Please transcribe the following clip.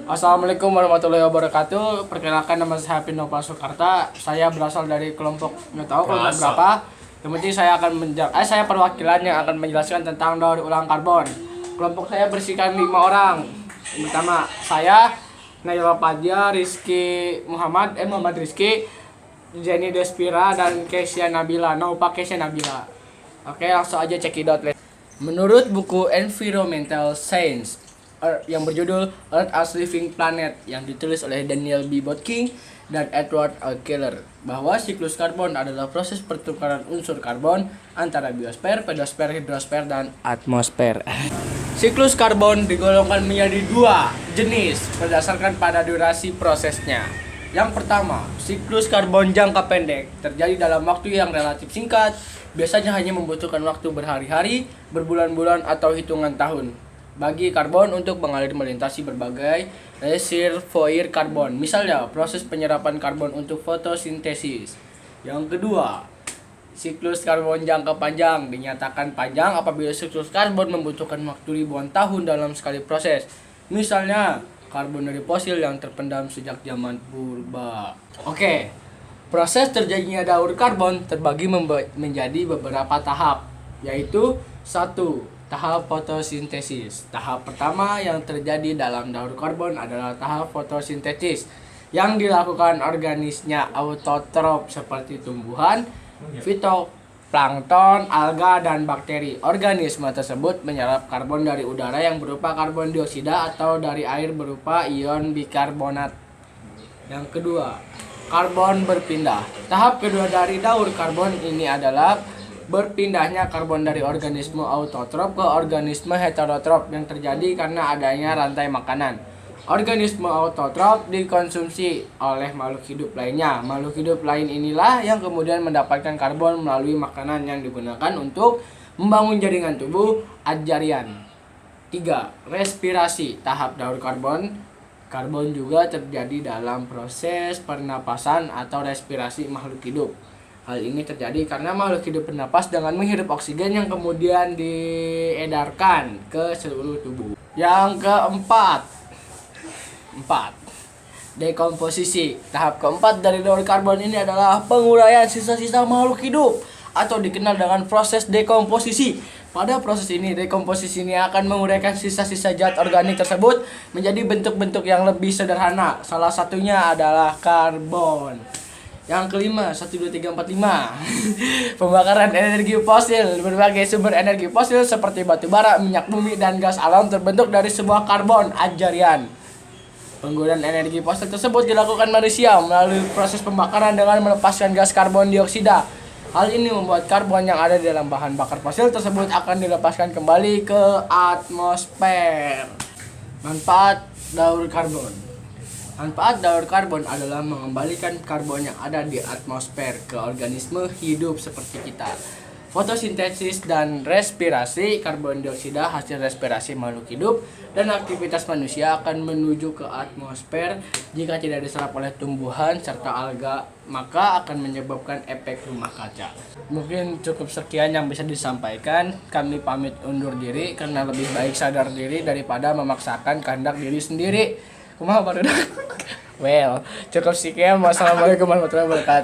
Assalamualaikum warahmatullahi wabarakatuh. Perkenalkan, nama saya Pinova Sukarta. Saya berasal dari kelompok, nggak tahu kelompok berapa. Yang penting saya akan saya perwakilan yang akan menjelaskan tentang daur ulang karbon. Kelompok saya berisikan 5 orang. Yang pertama saya, Naila Padya, Muhammad Rizky, Jenny Despira, dan Kesia Nabila. Naupa Kesia Nabila. Oke, langsung aja cekidot. Menurut buku Environmental Science yang berjudul Earth as Living Planet yang ditulis oleh Daniel B. Botking dan Edward L. Keller, bahwa siklus karbon adalah proses pertukaran unsur karbon antara biosfer, pedosfer, hidrosfer, dan atmosfer. Siklus karbon digolongkan menjadi 2 jenis berdasarkan pada durasi prosesnya. Yang pertama, siklus karbon jangka pendek terjadi dalam waktu yang relatif singkat, biasanya hanya membutuhkan waktu berhari-hari, berbulan-bulan, atau hitungan tahun bagi karbon untuk mengalir melintasi berbagai reservoir karbon. Misalnya, proses penyerapan karbon untuk fotosintesis. Yang kedua, siklus karbon jangka panjang dinyatakan panjang apabila siklus karbon membutuhkan waktu ribuan tahun dalam sekali proses. Misalnya, karbon dari fosil yang terpendam sejak zaman purba. Oke, proses terjadinya daur karbon terbagi menjadi beberapa tahap, yaitu 1. Tahap fotosintesis. Tahap pertama yang terjadi dalam daur karbon adalah tahap fotosintesis yang dilakukan organisnya autotrof seperti tumbuhan, fitoplankton, alga, dan bakteri. Organisme tersebut menyerap karbon dari udara yang berupa karbon dioksida atau dari air berupa ion bikarbonat. Yang kedua, karbon berpindah. Tahap kedua dari daur karbon ini adalah berpindahnya karbon dari organisme autotrof ke organisme heterotrof yang terjadi karena adanya rantai makanan. Organisme autotrof dikonsumsi oleh makhluk hidup lainnya. Makhluk hidup lain inilah yang kemudian mendapatkan karbon melalui makanan yang digunakan untuk membangun jaringan tubuh adjarian. 3. Respirasi. Tahap daur karbon. Karbon juga terjadi dalam proses pernapasan atau respirasi makhluk hidup. Hal ini terjadi karena makhluk hidup bernapas dengan menghirup oksigen yang kemudian diedarkan ke seluruh tubuh. Yang keempat, dekomposisi. Tahap keempat dari daur karbon ini adalah penguraian sisa-sisa makhluk hidup atau dikenal dengan proses dekomposisi. Pada proses ini, dekomposisi ini akan menguraikan sisa-sisa zat organik tersebut menjadi bentuk-bentuk yang lebih sederhana. Salah satunya adalah karbon. Yang kelima, 1, 2, 3, 4, 5. Pembakaran energi fosil. Berbagai sumber energi fosil seperti batu bara, minyak bumi, dan gas alam terbentuk dari sebuah karbon adjarian. Penggunaan energi fosil tersebut dilakukan manusia melalui proses pembakaran dengan melepaskan gas karbon dioksida. Hal ini membuat karbon yang ada di dalam bahan bakar fosil tersebut akan dilepaskan kembali ke atmosfer. Manfaat daur karbon. Manfaat daur karbon adalah mengembalikan karbon yang ada di atmosfer ke organisme hidup seperti kita. Fotosintesis dan respirasi karbon dioksida hasil respirasi makhluk hidup dan aktivitas manusia akan menuju ke atmosfer. Jika tidak diserap oleh tumbuhan serta alga, maka akan menyebabkan efek rumah kaca. Mungkin cukup sekian yang bisa disampaikan. Kami pamit undur diri karena lebih baik sadar diri daripada memaksakan kehendak diri sendiri. Kumaha barudak. Well, cukup sekian. Wassalamualaikum warahmatullahi wabarakatuh.